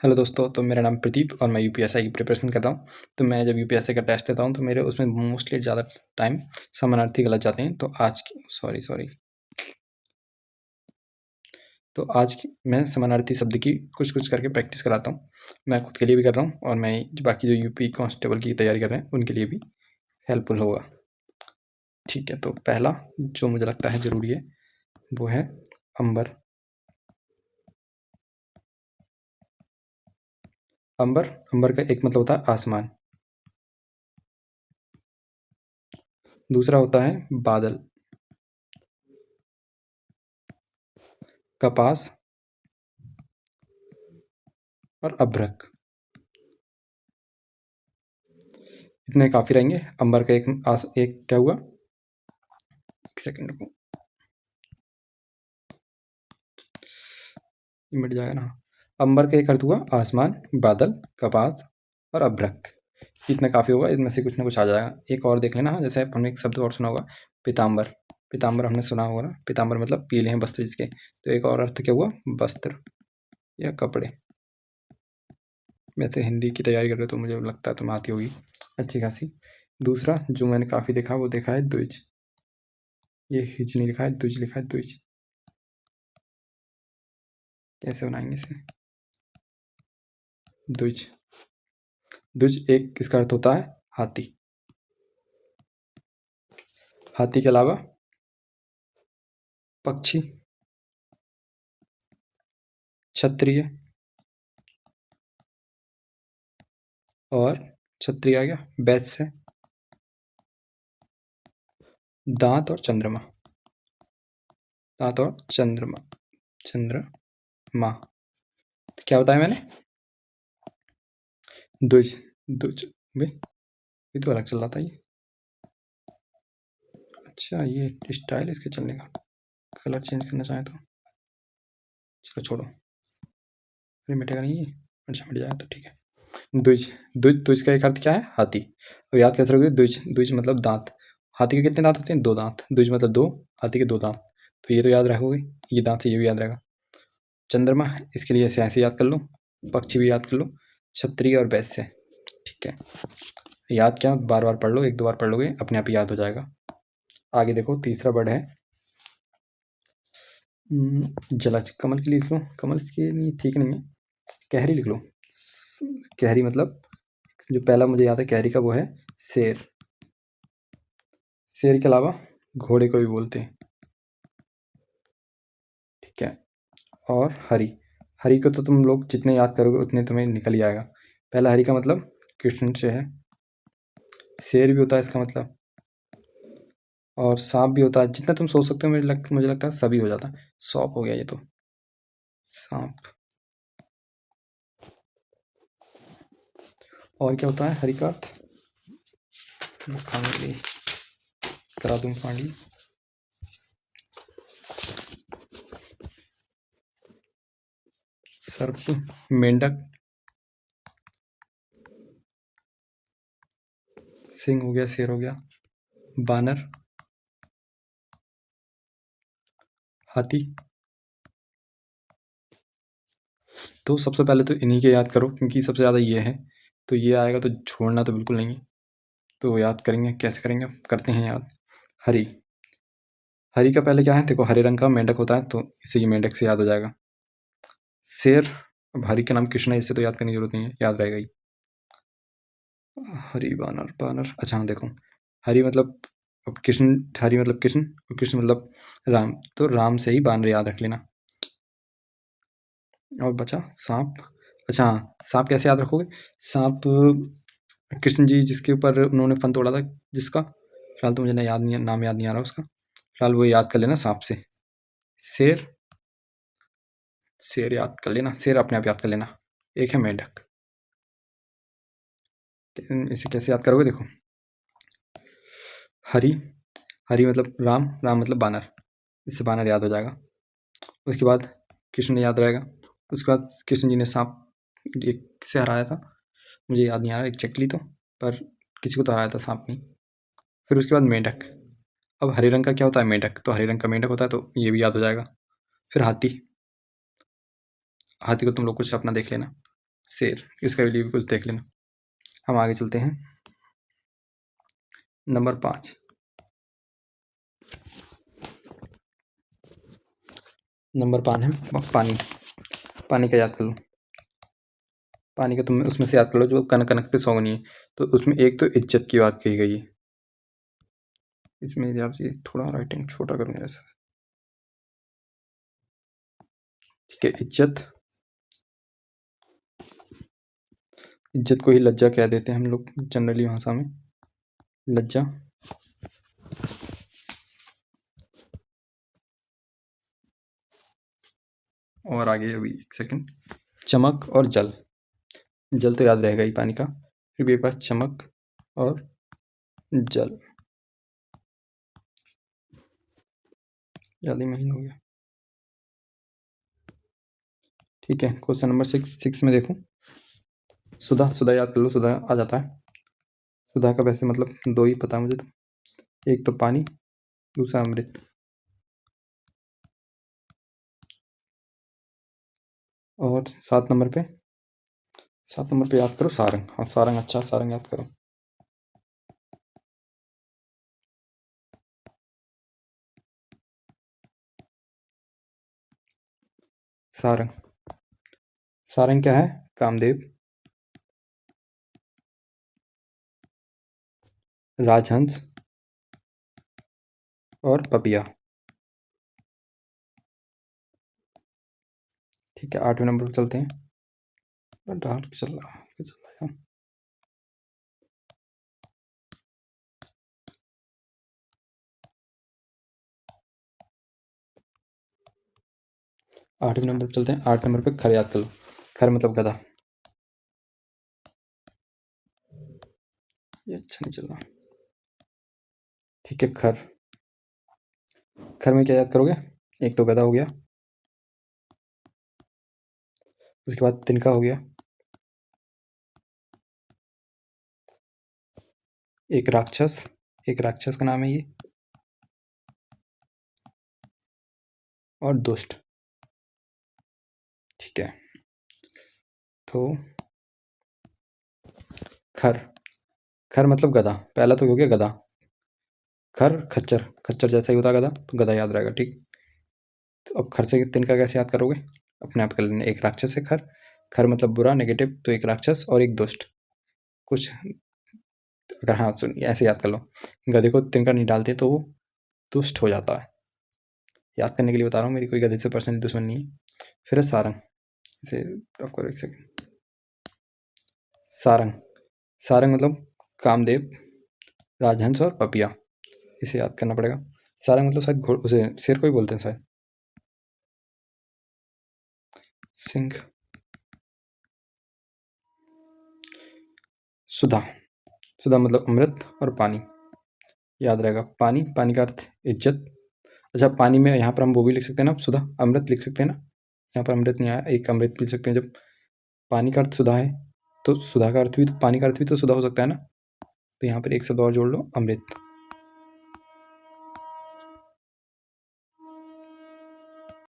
Hello दोस्तों, तो मेरा नाम प्रदीप और मैं यूपीएससी की प्रिपरेशन कर रहा हूँ। तो मैं जब यूपीएससी का टेस्ट देता हूँ तो मेरे उसमें मोस्टली ज़्यादा टाइम समानार्थी गलत जाते हैं। तो आज मैं समानार्थी शब्द की कुछ करके प्रैक्टिस कराता हूँ। मैं खुद के लिए भी कर रहा हूँ और मैं बाकी जो यूपी कांस्टेबल की तैयारी कर रहे हैं उनके लिए भी हेल्पफुल होगा। ठीक है, तो पहला जो मुझे लगता है ज़रूरी है वो है अंबर। अंबर का एक मतलब होता है आसमान। दूसरा होता है बादल, कपास और अभ्रक। इतने काफ़ी रहेंगे। अंबर का एक क्या हुआ, एक सेकंड को मिट जाएगा ना। अंबर का एक अर्थ हुआ आसमान, बादल, कपास और अभ्रक। इतना काफ़ी होगा, इनमें से कुछ ना कुछ आ जाएगा। एक और देख लेना। जैसे हमने एक शब्द और सुना होगा, पीताम्बर। पीताम्बर हमने सुना होगा ना, पीताम्बर मतलब पीले हैं वस्त्र जिसके। तो एक और अर्थ क्या हुआ, वस्त्र या कपड़े। मैं तो हिंदी की तैयारी कर रहे हो तो मुझे लगता है तुम्हें आती होगी अच्छी खासी। दूसरा जो मैंने काफ़ी देखा वो देखा है द्विज। ये हिच नहीं लिखा है, द्विज लिखा है, द्विज। कैसे बनाएंगे इसे, द्विज। द्विज एक किसका अर्थ होता है, हाथी। हाथी के अलावा पक्षी, क्षत्रिय और क्षत्रिय आ गया, वैश्य, दांत और चंद्रमा। दांत और चंद्रमा, चंद्रमा। क्या बताया मैंने, द्विज। द्विज बे, ये तो अलग चल रहा था ये। अच्छा, ये स्टाइल इसके चलने का, कलर चेंज करना चाहे तो चलो छोड़ो। अरे मिटेगा नहीं ये, अच्छा मिट जाएगा तो ठीक है। द्विज। द्विज का एक अर्थ क्या है, हाथी। अब याद कैसे रखोगे, द्विज। द्विज मतलब दांत। हाथी के कितने दांत होते हैं, दो दांत। द्विज मतलब दो, हाथी के दो दांत। तो ये तो याद रखोगे, ये दांत से ये भी याद रहेगा। चंद्रमा, इसके लिए ऐसे याद कर लो। पक्षी भी याद कर लो, क्षत्रिय और वैश्य। ठीक है, याद क्या, बार बार पढ़ लो, एक दो बार पढ़ लोगे अपने आप ही याद हो जाएगा। आगे देखो, तीसरा वर्ड है जलज। कमल के लिए लिख लो, कमल के नहीं, ठीक नहीं है, कहरी लिख लो। कहरी मतलब, जो पहला मुझे याद है कहरी का वो है शेर। शेर के अलावा घोड़े को भी बोलते हैं। ठीक है, और हरि। हरि को तो तुम लोग जितने याद करोगे उतने तुम्हें निकल ही आएगा। पहला हरि का मतलब कृष्ण से है। शेर भी होता है इसका मतलब, और सांप भी होता है। जितना तुम सोच सकते हो मुझे लगता है सभी हो जाता है। सौंप हो गया ये तो, सांप। और क्या होता है हरि का अर्थ, वो खाने के लिए करा दूं पानी। सर्प, मेंढक, सिंह हो गया, शेर हो गया, बानर, हाथी। तो सबसे पहले तो इन्हीं के याद करो क्योंकि सबसे ज़्यादा ये है। तो ये आएगा तो छोड़ना तो बिल्कुल नहीं है। तो याद करेंगे, कैसे करेंगे, करते हैं याद। हरि। हरि का पहले क्या है, देखो हरे रंग का मेंढक होता है तो इससे ये मेंढक से याद हो जाएगा। शेर, अब हरि का नाम कृष्ण है, इससे तो याद करने की जरूरत नहीं है, याद रहेगा ही। हरि, बानर, बानर। अच्छा हाँ देखो, हरि मतलब, अब कृष्ण, हरि मतलब कृष्ण और कृष्ण मतलब राम, तो राम से ही बानर याद रख लेना। और बचा सांप। अच्छा हाँ, सांप कैसे याद रखोगे, सांप कृष्ण जी जिसके ऊपर उन्होंने फन तोड़ा था, जिसका फिलहाल तो मुझे नाम याद नहीं आ रहा उसका, फिलहाल वो याद कर लेना सांप से। शेर, शेर याद कर लेना, शेर अपने आप याद कर लेना। एक है मेंढक, इसे कैसे याद करोगे, देखो हरि, हरि मतलब राम, राम मतलब बानर, इससे बानर याद हो जाएगा। उसके बाद कृष्ण याद रहेगा। उसके बाद कृष्ण जी ने सांप एक से हराया था, मुझे याद नहीं आ रहा एग्जैक्टली तो, पर किसी को तो हराया था सांप ने। फिर उसके बाद मेंढक। अब हरे रंग का क्या होता है, मेंढक, तो हरे रंग का मेंढक होता है तो ये भी याद हो जाएगा। फिर हाथी, हाथी को तुम लोग कुछ अपना देख लेना। शेर, इसका भी कुछ देख लेना। हम आगे चलते हैं। नंबर 5। नंबर 5 है पानी। पानी का याद कर लो। पानी का तुम उसमें से याद कर लो जो कन कनकते सौ नहीं है। तो उसमें एक तो इज्जत की बात कही गई है। इसमें यार ये थोड़ा राइटिंग छोटा करूँगा ऐसा। ठीक है, इज्जत। इज्जत को ही लज्जा कह देते हैं हम लोग जनरली भाषा में, लज्जा। और आगे अभी एक सेकंड, चमक और जल। जल तो याद रहेगा ही पानी का, फिर भी एक बार चमक और जल। याद ही महीन हो गया। ठीक है, क्वेश्चन नंबर 6 में देखो, सुधा। सुधा याद कर लो, सुधा आ जाता है। सुधा का वैसे मतलब दो ही पता है मुझे तो, एक तो पानी, दूसरा अमृत। और 7 नंबर पे, 7 नंबर पे याद करो सारंग। हाँ सारंग, अच्छा सारंग याद करो। सारंग, सारंग क्या है? कामदेव, राजहंस और पपिया। ठीक है, 8वें नंबर पर चलते हैं। डार्क चल रहा है। 8वें नंबर पर चलते हैं। 8 नंबर पे खर याद कर लो। खर मतलब गधा। ये अच्छा नहीं चल रहा। ठीक है, खर। खर में क्या याद करोगे? एक तो गधा हो गया, उसके बाद तिनका हो गया, एक राक्षस, एक राक्षस का नाम है ये, और दुष्ट। ठीक है, तो खर। खर मतलब गधा, पहला तो हो गया गधा। खर खच्चर, खच्चर जैसा ही होता है गधा, तो गधा याद रहेगा। ठीक, तो अब खर से तिनका कैसे याद करोगे? अपने आप कर लेना। एक राक्षस है खर, खर मतलब बुरा, नेगेटिव, तो एक राक्षस और एक दुष्ट। कुछ अगर, हाँ सुन, ऐसे याद कर लो, गधे को तिनका नहीं डालते तो वो दुष्ट हो जाता है। याद करने के लिए बता रहा हूँ, मेरी कोई गधे से पर्सनली दुश्मन नहीं है। फिर है सारंग। इसे रफ करो एक सेकंड। सारंग, सारंग मतलब कामदेव, राजहंस और पपिया। इसे याद करना पड़ेगा। सारंग मतलब शायद घोड़, उसे शेर को ही बोलते हैं शायद। सिंह। सुधा, सुधा मतलब अमृत और पानी। याद रहेगा, पानी, पानी का अर्थ इज्जत। अच्छा, पानी में यहाँ पर हम वो भी लिख सकते हैं ना, सुधा अमृत लिख सकते हैं ना। यहाँ पर अमृत नहीं आया, एक अमृत पी सकते हैं। जब पानी का अर्थ सुधा है, तो सुधा का अर्थ भी, तो पानी का अर्थ भी तो सुधा हो सकता है ना। तो यहाँ पर एक शब्द और जोड़ लो, अमृत।